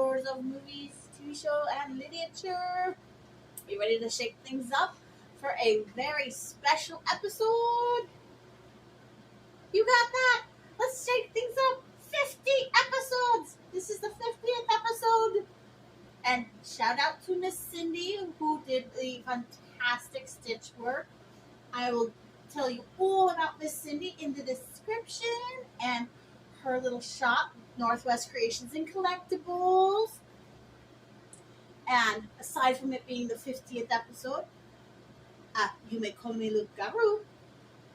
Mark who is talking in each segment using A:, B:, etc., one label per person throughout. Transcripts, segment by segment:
A: explorers of movies, TV show, and literature. You ready to shake things up for a very special episode? You got that? Let's shake things up. 50 episodes! This is the 50th episode. And shout out to Miss Cindy who did the fantastic stitch work. I will tell you all about Miss Cindy in the description and her little shop, Northwest Creations and Collectibles. And aside from it being the 50th episode, you may call me Luke Garou,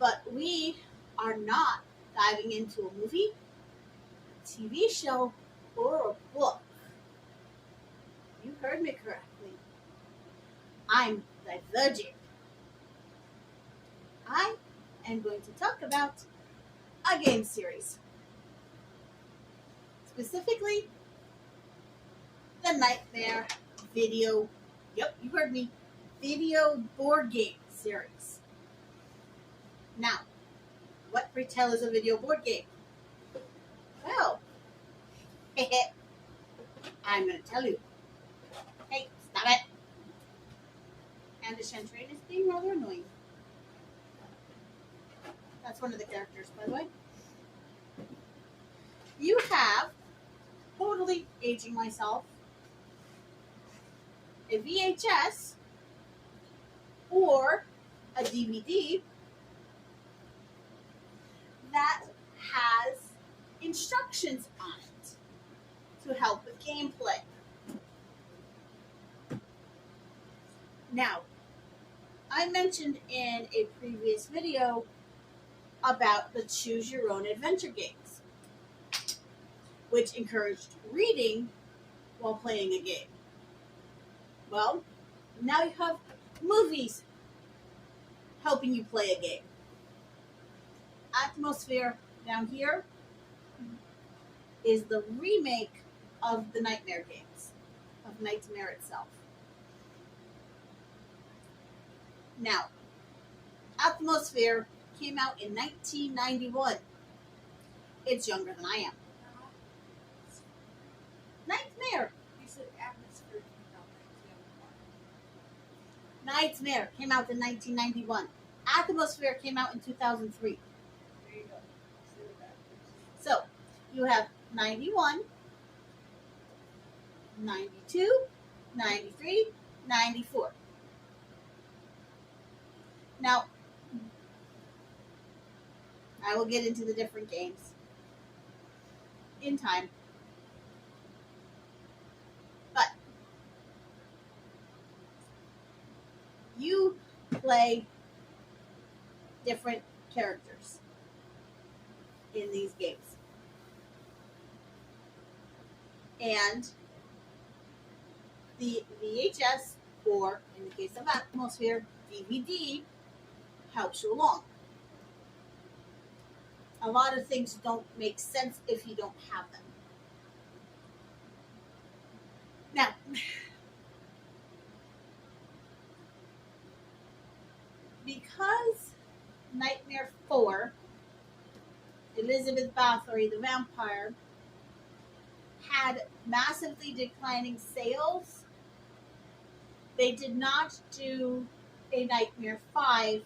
A: but we are not diving into a movie, a TV show, or a book. You heard me correctly. I'm diverging. I am going to talk about a game series. Specifically, the Nightmare video, yep, you heard me, video board game series. Now, what retell is a video board game? Well, I'm going to tell you. Hey, stop it. And the Shantrain is being rather annoying. That's one of the characters, by the way. You have, totally aging myself, a VHS or a DVD that has instructions on it to help with gameplay. Now, I mentioned in a previous video about the Choose Your Own Adventure games, which encouraged reading while playing a game. Well, now you have movies helping you play a game. Atmosphere down here is the remake of the Nightmare games, of Nightmare itself. Now, Atmosphere came out in 1991. It's younger than I am. Nightmare.
B: You said Atmosphere
A: Nightmare came out in 1991. Atmosphere came out in 2003.
B: There you go.
A: So, you have 91, 92, 93, 94. Now, I will get into the different games in time. But you play different characters in these games. And the VHS, or in the case of Atmosphere, DVD, helps you along. A lot of things don't make sense if you don't have them. Now, because Nightmare 4, Elizabeth Bathory, the vampire, had massively declining sales, they did not do a Nightmare 5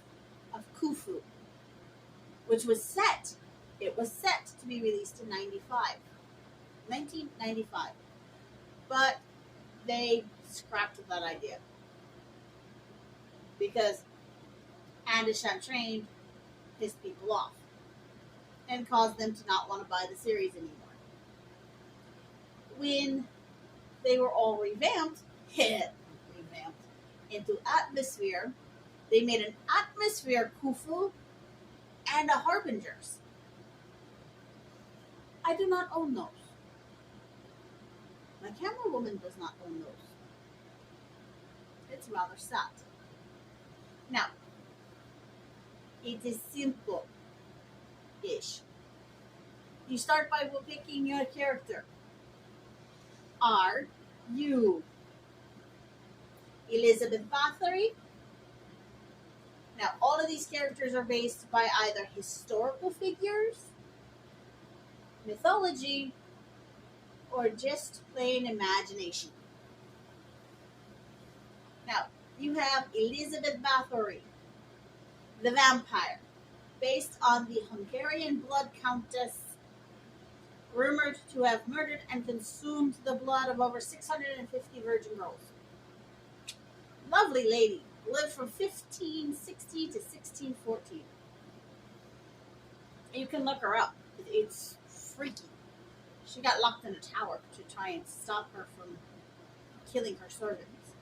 A: of Khufu, which was set. It was set to be released in 1995. But they scrapped that idea because Andy Shantrain pissed people off and caused them to not want to buy the series anymore. When they were all revamped into Atmosphere, they made an Atmosphere Khufu and a Harbingers. I do not own those. My camera woman does not own those. It's rather sad. Now, it is simple-ish. You start by picking your character. Are you Elizabeth Bathory? Now, all of these characters are based by either historical figures, mythology, or just plain imagination. Now, you have Elizabeth Bathory, the vampire, based on the Hungarian blood countess, rumored to have murdered and consumed the blood of over 650 virgin girls. Lovely lady, lived from 1560 to 1614. You can look her up. It's freaky. She got locked in a tower to try and stop her from killing her servants.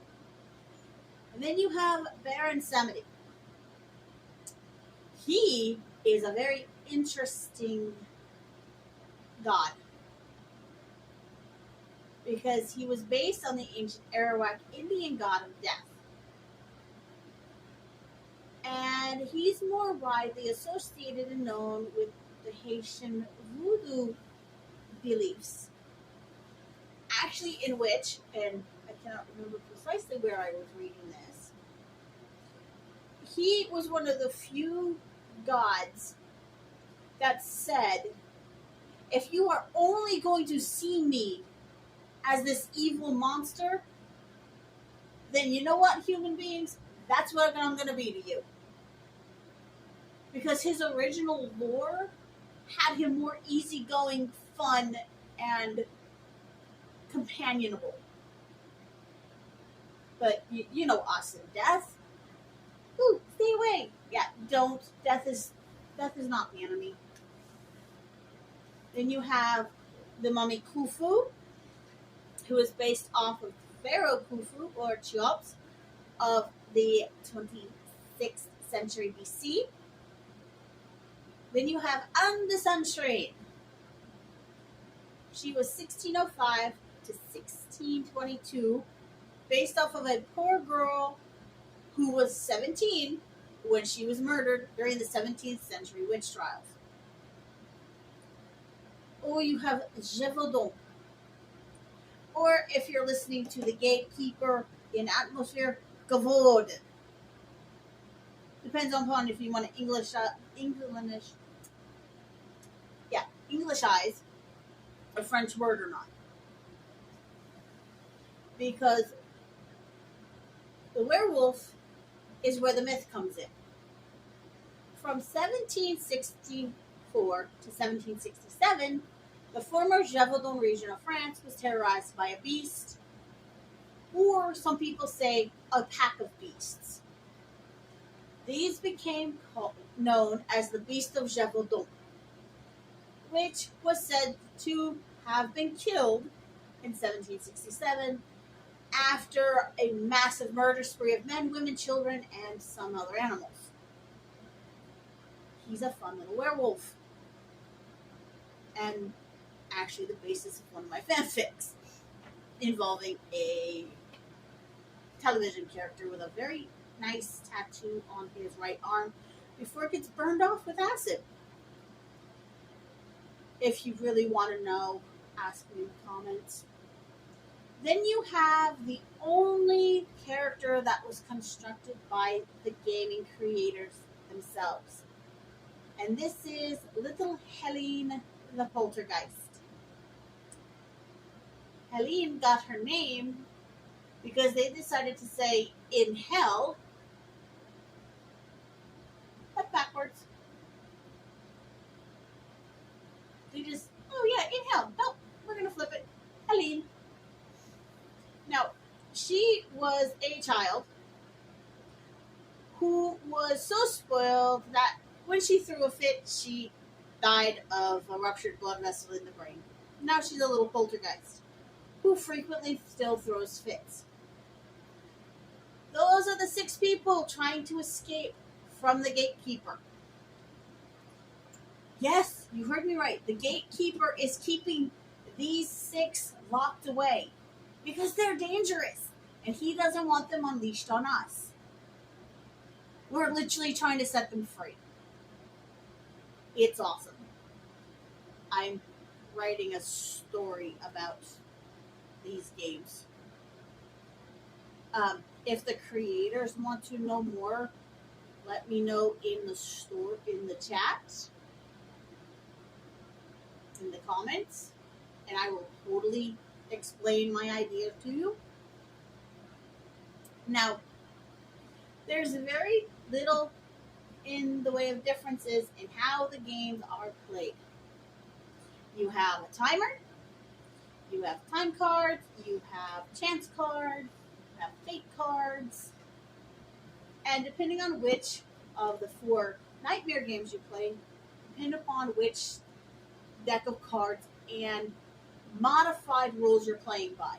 A: And then you have Baron Samedi. He is a very interesting god because he was based on the ancient Arawak Indian god of death. And he's more widely associated and known with the Haitian voodoo beliefs. Actually, in which, and I cannot remember precisely where I was reading this, he was one of the few gods that said, if you are only going to see me as this evil monster, then you know what, human beings? That's what I'm going to be to you. Because his original lore had him more easygoing, fun, and companionable. But you know us in death. Ooh, stay away. Yeah, don't. Death is not the enemy. Then you have the mummy Khufu, who is based off of Pharaoh Khufu, or Cheops, of the 26th century BC. Then you have Anne de Saint-Train. She was 1605 to 1622, based off of a poor girl who was 17 when she was murdered during the 17th century witch trials. Or you have Gévaudan. Or if you're listening to the gatekeeper in atmosphere, Gavod. Depends upon if you want to Englishize a French word or not. Because the werewolf is where the myth comes in. From 1764 to 1767, the former Gévaudan region of France was terrorized by a beast, or some people say a pack of beasts. These became known as the Beast of Gévaudan, which was said to have been killed in 1767 after a massive murder spree of men, women, children, and some other animals. He's a fun little werewolf. And actually the basis of one of my fanfics involving a television character with a very nice tattoo on his right arm before it gets burned off with acid. If you really want to know, ask me in the comments. Then you have the only character that was constructed by the gaming creators themselves. And this is Little Helene the Poltergeist. Helene got her name because they decided to say in hell, but backwards. They just, oh yeah, in hell. No, we're going to flip it. Helene. Now, she was a child who was so spoiled that when she threw a fit, she died of a ruptured blood vessel in the brain. Now she's a little poltergeist who frequently still throws fits. Those are the 6 people trying to escape from the gatekeeper. Yes, you heard me right. The gatekeeper is keeping these 6 locked away because they're dangerous and he doesn't want them unleashed on us. We're literally trying to set them free. It's awesome. I'm writing a story about these games. If the creators want to know more, let me know in the chat, in the comments, and I will totally explain my idea to you. Now, there's very little in the way of differences in how the games are played. You have a timer, you have time cards, you have chance cards, you have fate cards, and depending on which of the four nightmare games you play, depend upon which deck of cards and modified rules you're playing by.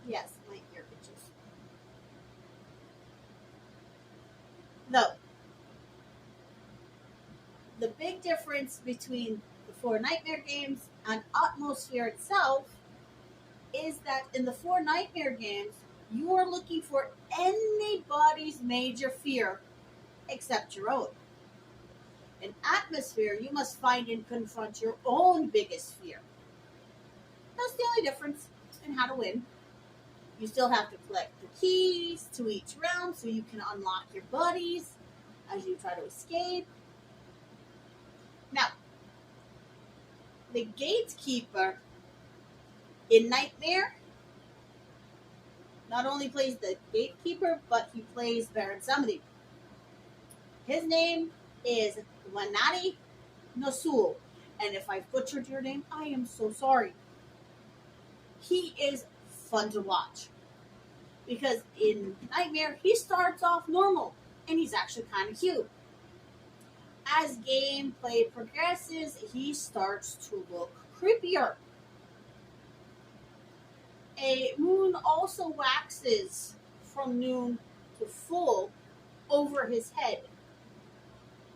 A: Yes, my ear itches. Though, the big difference between the four nightmare games and Atmosphere itself is that in the four nightmare games, you are looking for anybody's major fear except your own. In Atmosphere, you must find and confront your own biggest fear. That's the only difference in how to win. You still have to collect the keys to each round so you can unlock your buddies as you try to escape. Now, the gatekeeper in Nightmare not only plays the gatekeeper, but he plays Baron Samedi. His name is Wanadi Nasul, and if I butchered your name, I am so sorry. He is fun to watch because in Nightmare he starts off normal and he's actually kind of cute. As gameplay progresses, he starts to look creepier. A moon also waxes from noon to full over his head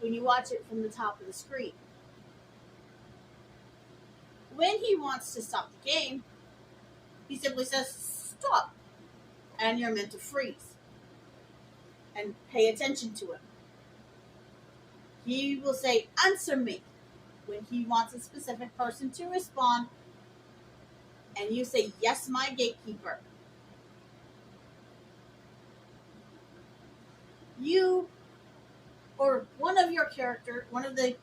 A: when you watch it from the top of the screen. When he wants to stop the game, he simply says, "Stop," and you're meant to freeze and pay attention to him. He will say, "Answer me," when he wants a specific person to respond, and you say, "Yes, my gatekeeper." You, or one of your character, one of the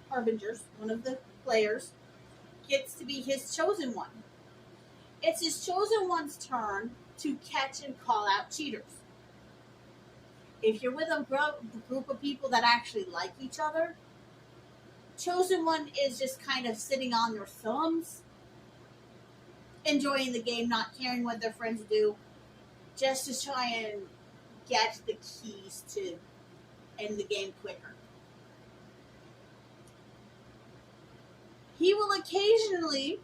A: harbingers, one of the players, gets to be his chosen one. It's his chosen one's turn to catch and call out cheaters. If you're with a group of people that actually like each other, chosen one is just kind of sitting on their thumbs, enjoying the game, not caring what their friends do, just to try and get the keys to end the game quicker. He will occasionally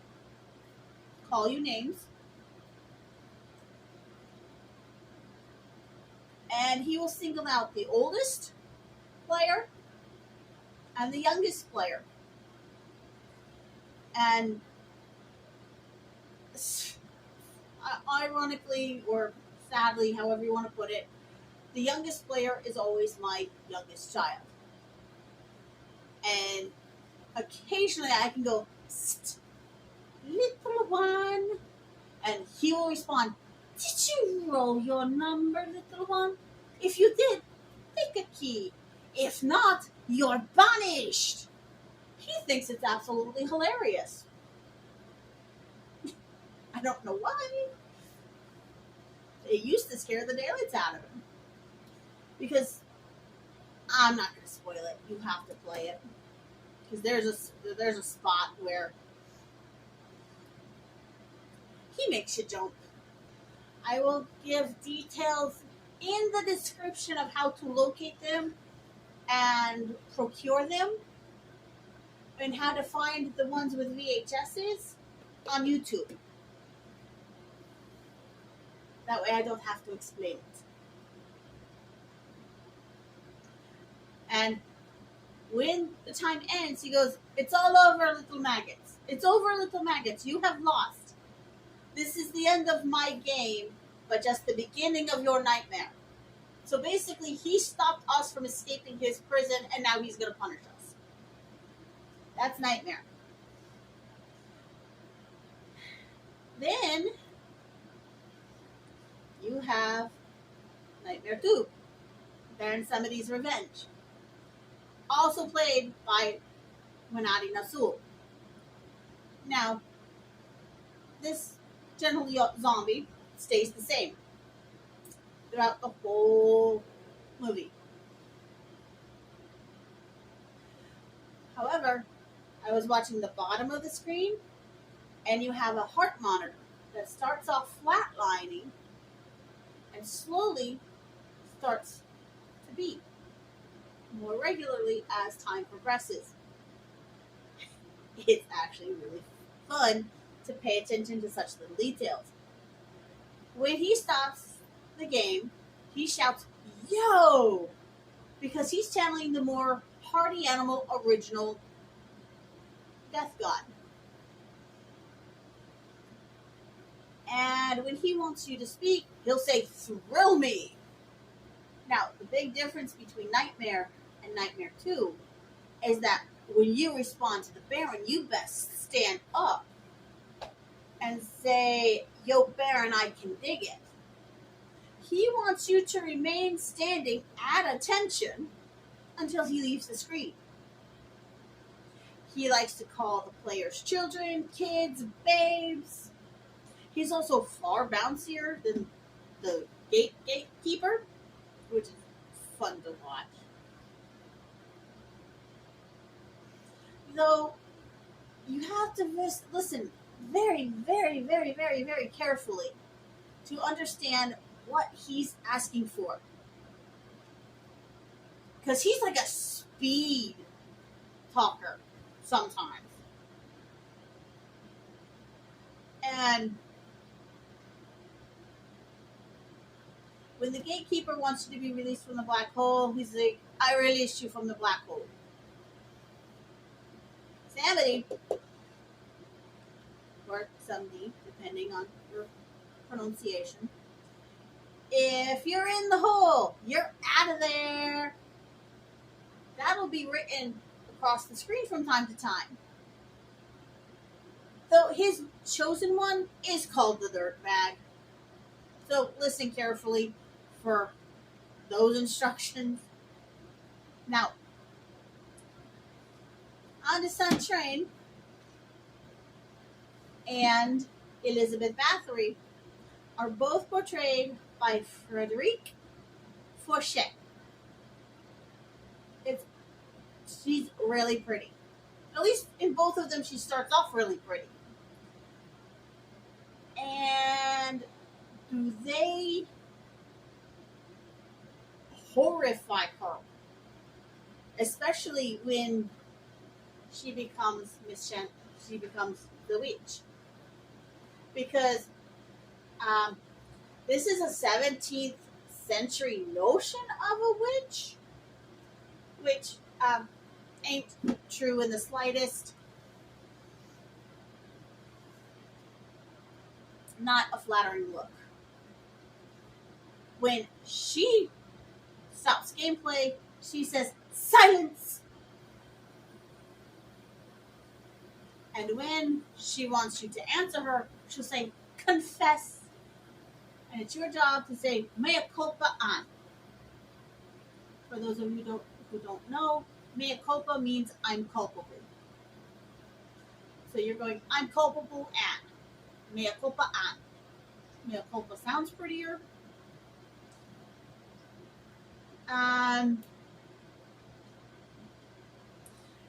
A: call you names, and he will single out the oldest player and the youngest player. And ironically, or sadly, however you want to put it, the youngest player is always my youngest child. And occasionally I can go, "Psst, little one," and he will respond, "Did you roll your number, little one? If you did, take a key. If not, you're banished." He thinks it's absolutely hilarious. I don't know why. It used to scare the daylights out of him. Because I'm not going to spoil it. You have to play it. Because there's a spot where he makes you jump. I will give details in the description of how to locate them and procure them, and how to find the ones with VHSs on YouTube. That way I don't have to explain it. And when the time ends, he goes, "It's all over, little maggots. It's over, little maggots. You have lost. This is the end of my game, but just the beginning of your nightmare." So basically, he stopped us from escaping his prison, and now he's going to punish us. That's Nightmare. Then you have Nightmare 2, Baron Samedi's Revenge. Also played by Wanadi Nasul. Now, this gentle zombie stays the same throughout the whole movie. However, I was watching the bottom of the screen, and you have a heart monitor that starts off flatlining and slowly starts to beat more regularly as time progresses. It's actually really fun to pay attention to such little details. When he stops the game, he shouts, "Yo!" because he's channeling the more party animal original Death God. And when he wants you to speak, he'll say, "Thrill me." Now, the big difference between Nightmare and Nightmare 2 is that when you respond to the Baron, you best stand up and say, "Yo, Baron, I can dig it." He wants you to remain standing at attention until he leaves the screen. He likes to call the players children, kids, babes. He's also far bouncier than the gatekeeper, which is fun to watch. Though you have to listen very, very, very, very, very carefully to understand what he's asking for. Because he's like a speed talker sometimes. And when the gatekeeper wants you to be released from the black hole, he's like, "I released you from the black hole." Samedi, or Samedi, depending on your pronunciation. "If you're in the hole, you're out of there." That'll be written across the screen from time to time. Though his chosen one is called the Dirtbag. So listen carefully for those instructions. Now, on to Sun Train and Elizabeth Bathory are both portrayed by Frederique Fouché. She's really pretty. At least in both of them, she starts off really pretty. And do they horrify her? Especially when she becomes she becomes the witch. Because this is a 17th century notion of a witch, which ain't true in the slightest. Not a flattering look. When she stops gameplay, she says, "Silence!" And when she wants you to answer her, she'll say, "Confess." And it's your job to say, "Mea culpa an." For those of you who don't know, mea culpa means I'm culpable. So you're going, "I'm culpable and." Mea culpa an. Mea culpa sounds prettier.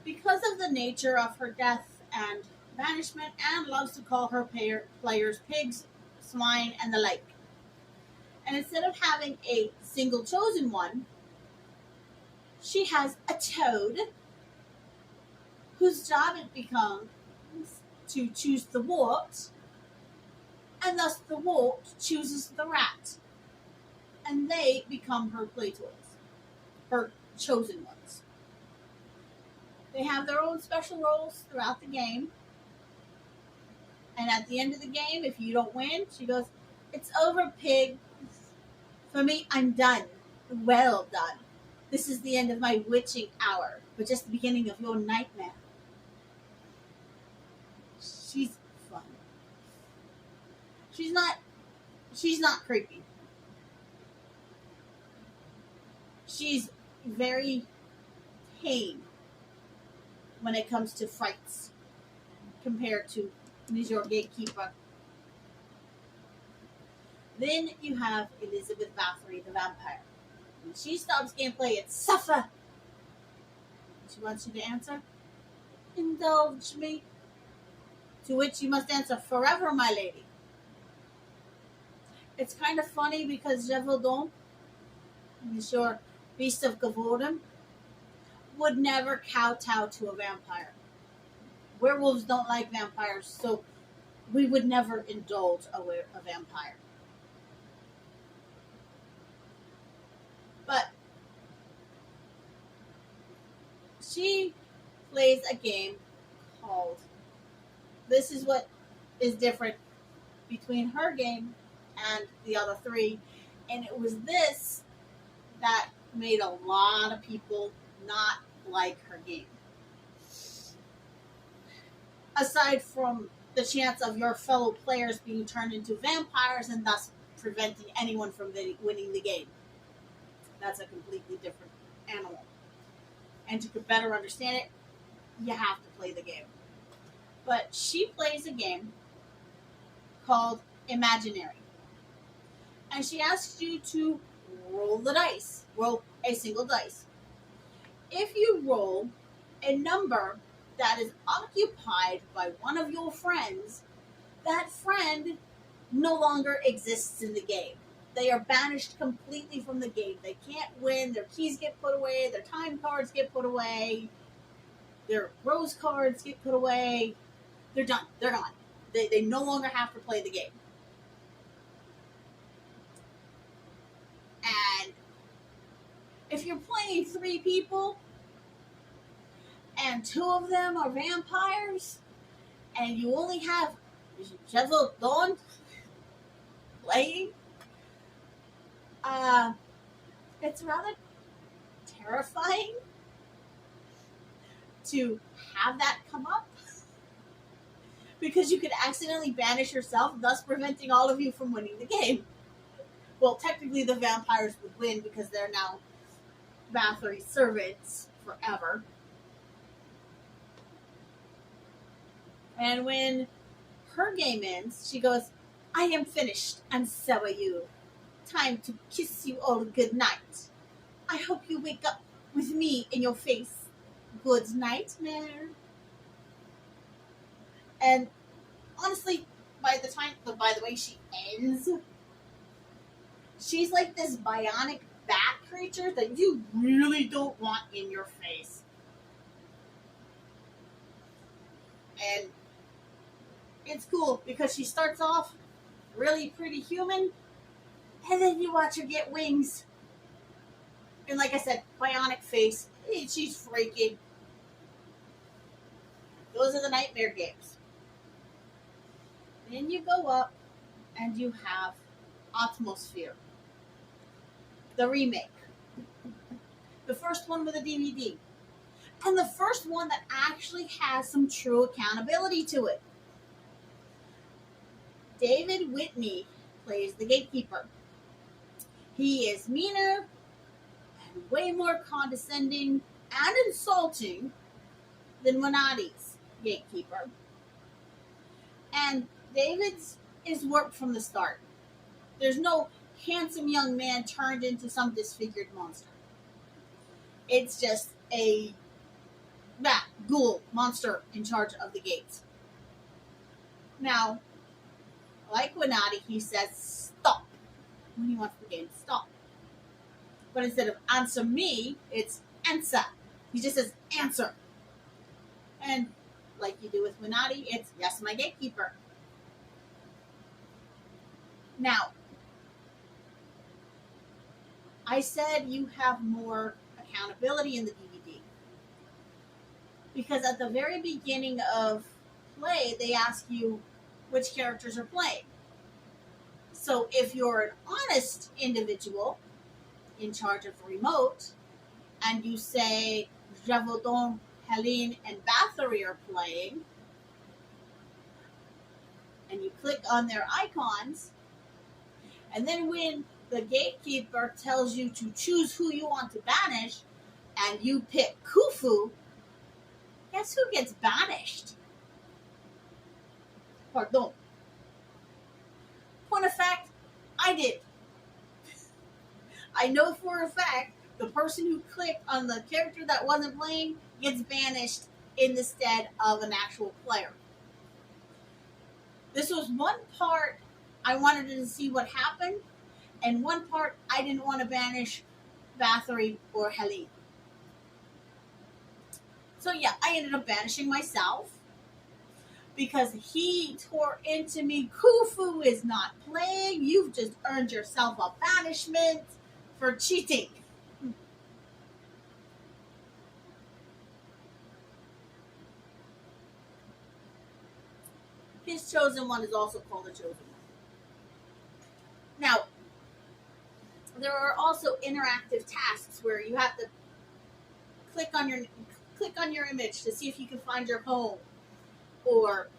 A: Because of the nature of her death and banishment, Anne loves to call her players pigs, swine, and the like. And instead of having a single chosen one, she has a toad whose job it becomes to choose the wart, and thus the wart chooses the rat, and they become her play toys, her chosen ones. They have their own special roles throughout the game, and at the end of the game, if you don't win, she goes, "It's over, pig. For me, I'm done. Well done. This is the end of my witching hour, but just the beginning of your nightmare." She's fun. She's not creepy. She's very tame when it comes to fights. compared to Monsieur Gatekeeper. Then you have Elizabeth Bathory, the vampire. When she stops gameplay, it's suffer. She wants you to answer, indulge me. To which you must answer, forever, my lady. It's kind of funny because Gévaudan, Monsieur Beast of Gavaudan, would never kowtow to a vampire. Werewolves don't like vampires, so we would never indulge a vampire. But she plays a game called, this is what is different between her game and the other three, and it was this that made a lot of people not like her game. Aside from the chance of your fellow players being turned into vampires and thus preventing anyone from winning the game. That's a completely different animal. And to better understand it, you have to play the game. But she plays a game called Imaginary. And she asks you to roll the dice. Roll a single dice. If you roll a number that is occupied by one of your friends, that friend no longer exists in the game. They are banished completely from the game. They can't win. Their keys get put away. Their time cards get put away. Their rose cards get put away. They're done. They're gone. They no longer have to play the game. And if you're playing 3 people and 2 of them are vampires and you only have Gévaudan playing, it's rather terrifying to have that come up because you could accidentally banish yourself, thus preventing all of you from winning the game. Well, technically the vampires would win because they're now Bathory servants forever. And when her game ends, she goes, I am finished, and so are you. Time to kiss you all good night. I hope you wake up with me in your face. Good nightmare. And honestly, by the way she ends, she's like this bionic bat creature that you really don't want in your face. And it's cool because she starts off really pretty human, and then you watch her get wings. And like I said, bionic face. She's freaking. Those are the nightmare games. Then you go up and you have Atmosphere. The remake. The first one with a DVD. And the first one that actually has some true accountability to it. David Whitney plays the gatekeeper. He is meaner and way more condescending and insulting than Monati's gatekeeper. And David's is warped from the start. There's no handsome young man turned into some disfigured monster. It's just a ghoul monster in charge of the gates. Now, like Wenati, he says stop when he wants the game to stop. But instead of answer me, it's answer. He just says answer. And like you do with Wenati, it's yes, my gatekeeper. Now, I said you have more accountability in the DVD. Because at the very beginning of play, they ask you which characters are playing. So if you're an honest individual in charge of the remote, and you say Gévaudan, Helene, and Bathory are playing, and you click on their icons, and then when the gatekeeper tells you to choose who you want to banish, and you pick Khufu, guess who gets banished? Pardon. Point of fact, I did. I know for a fact the person who clicked on the character that wasn't playing gets banished in the stead of an actual player. This was one part I wanted to see what happened, and one part I didn't want to banish Bathory or Helene. So yeah, I ended up banishing myself because he tore into me. Khufu is not playing. You've just earned yourself a banishment for cheating. His chosen one is also called the chosen one. Now, there are also interactive tasks where you have to click on your image to see if you can find your home, or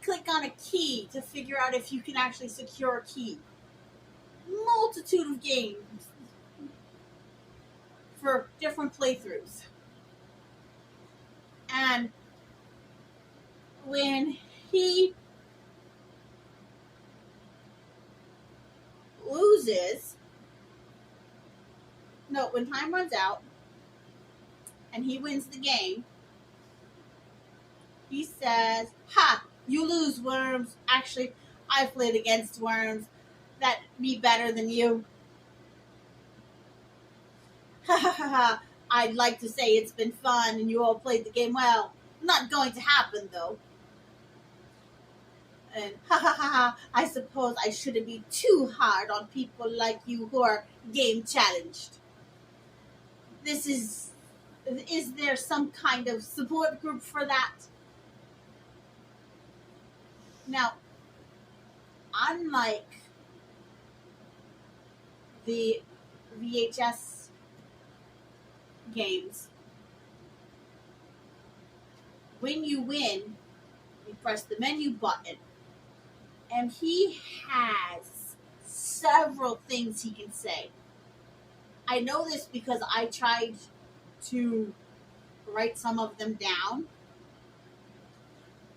A: click on a key to figure out if you can actually secure a key. Multitude of games for different playthroughs. And when he loses, no, when time runs out and he wins the game, he says, "Ha, you lose, Worms. Actually, I played against Worms. That'd be better than you." Ha ha ha ha. I'd like to say it's been fun and you all played the game well. Not going to happen, though. And ha ha ha ha, I suppose I shouldn't be too hard on people like you who are game challenged. Is there some kind of support group for that? Now, unlike the VHS games, when you win, you press the menu button, and he has several things he can say. I know this because I tried to write some of them down,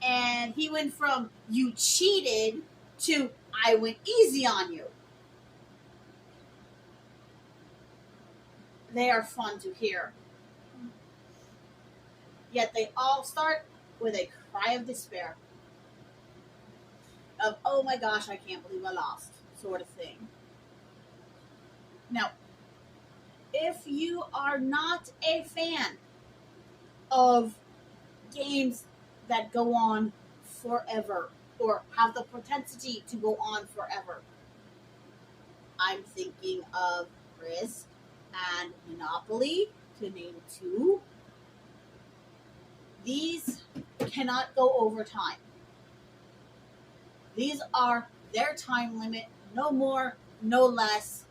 A: and he went from "you cheated" to "I went easy on you." They are fun to hear. Yet they all start with a cry of despair. Of, "Oh my gosh, I can't believe I lost," sort of thing. Now, if you are not a fan of games that go on forever or have the propensity to go on forever, I'm thinking of Risk and Monopoly, to name two. These cannot go over time. These are their time limit, no more, no less.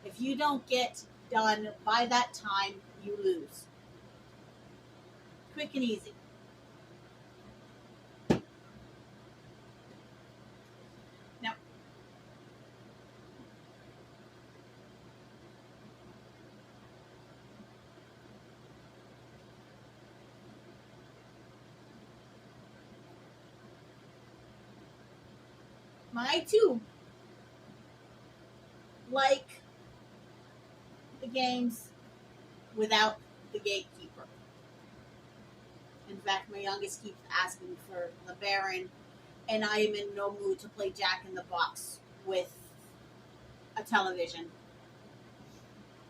A: If you don't get done by that time, you lose. Quick and easy. Now, my two like the games without the gatekeeper. In fact, my youngest keeps asking for the Baron, and I am in no mood to play Jack in the Box with a television.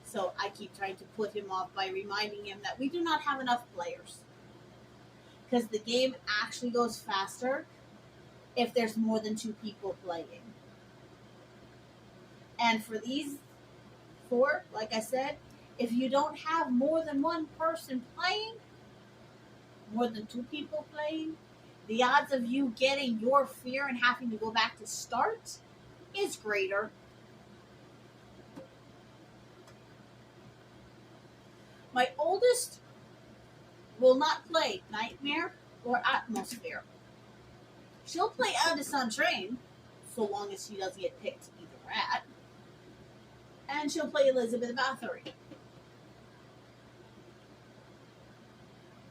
A: So I keep trying to put him off by reminding him that we do not have enough players. Because the game actually goes faster if there's more than two people playing. And for these four, like I said, if you don't have more than one person playing, more than two people playing, the odds of you getting your fear and having to go back to start is greater. My oldest will not play Nightmare or Atmosphere. She'll play Addison Train, so long as she doesn't get picked either at. And she'll play Elizabeth Bathory.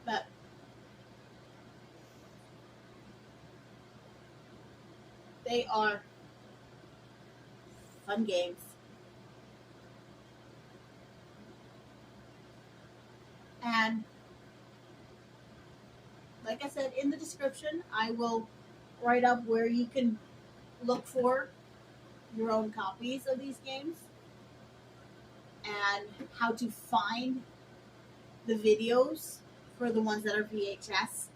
A: But They are fun games. And like I said in the description, I will write up where you can look for your own copies of these games and how to find the videos for the ones that are VHS.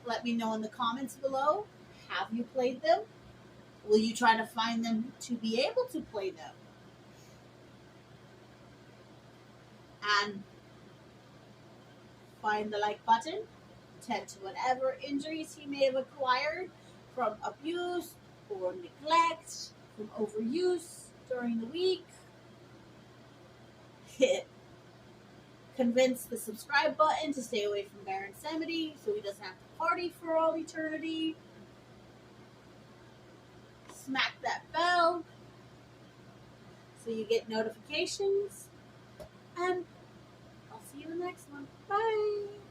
A: Let me know in the comments below. Have you played them? Will you try to find them to be able to play them? And find the like button. Tend to whatever injuries he may have acquired from abuse or neglect, from overuse during the week. Hit convince the subscribe button to stay away from Baron Samedi so he doesn't have to party for all eternity. Smack that bell so you get notifications. And I'll see you in the next one. Bye!